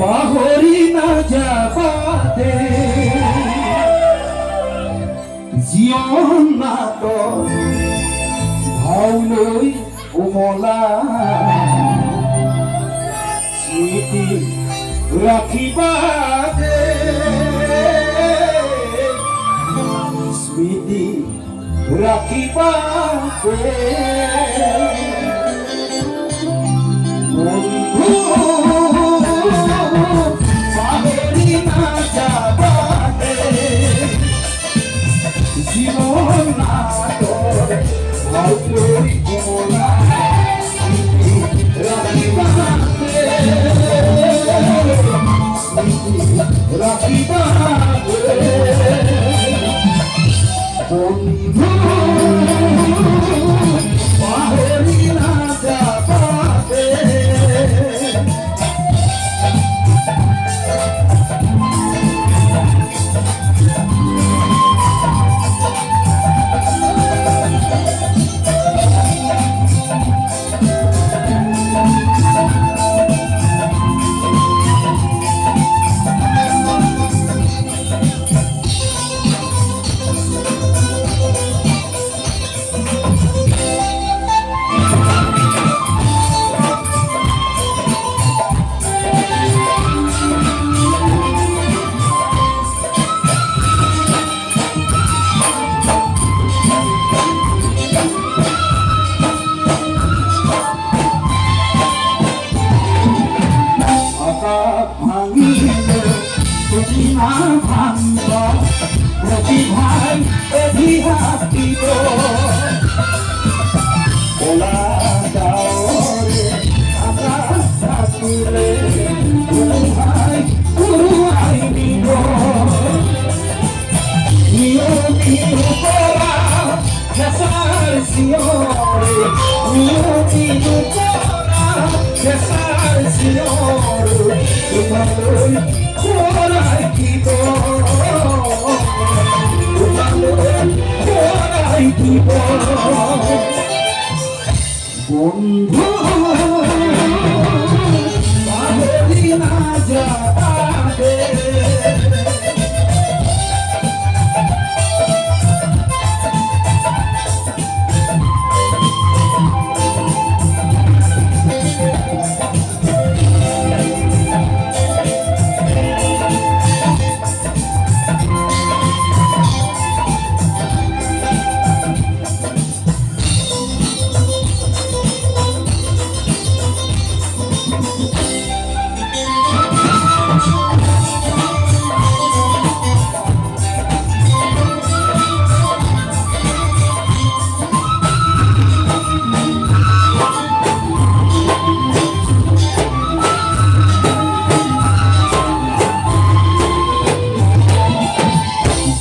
পাহৰি নাযাবাতে জীৱন নাটক ভাওলৈ উমলা স্মৃতি ৰাখিবা দে স্মৃতি ৰাখিবা দে বন্ধু পাহৰি নাযাবাতে জীৱন নাটক ভাওলৈ উমলা স্মৃতি ৰাখিবা দে রাখিবা বন্ধু পাহৰি নাযাবাতে প্ৰতিভাই অভিশাপ দিব কলা ডাৱৰে আকাশ থাকিলে উৰুৱাই নিব নিয়তি পৰা হেঁচাৰ চিঞৰে নিয়তি পৰা হেঁচাৰ চিঞৰে তোমালৈ খৰাই দিব বন্ধু পাহৰি নাযাবাতে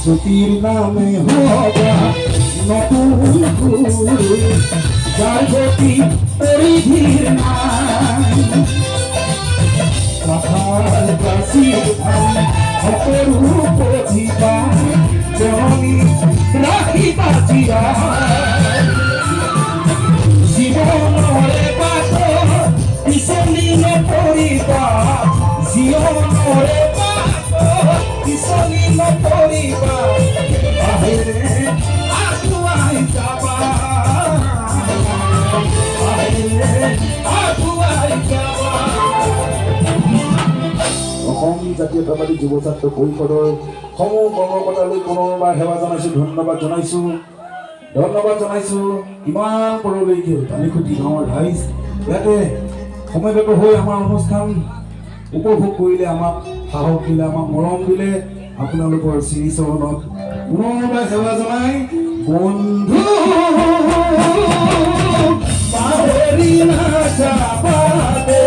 জ্যোতির নামে হবা নতুন ফুল যার গতি পরিধির নাই কাঁঠাল গাছির ধান অপরূপ প্রতিভা জননী রাখিবা চিরায় জীবনরে বাট পিছলি নপৰিবা জীবনরে পিছলি নপৰিবা আহিলে আগুৱাই যাবা আহিলে আগুৱাই যাবা অসম জাতীয়তাবাদী যুৱ ছাত্ৰ পৰিষদৰ সমূহ কৰ্মকৰ্তালৈ পুনৰবাৰ সেৱা জনাইছোঁ ধন্যবাদ জনাইছোঁ ইমান পৰলৈকে পানীখুটি গাঁৱৰ ৰাইজ ইয়াতে সময়গত হৈ আমাৰ অনুষ্ঠান উপভোগ কৰিলে আমাক সাহস দিলে আমাক মৰম দিলে আপোনালোকৰ শ্ৰীচৰণত পুনৰবাৰ সেৱা জনাই বন্ধু পাহৰি নাযাবাতে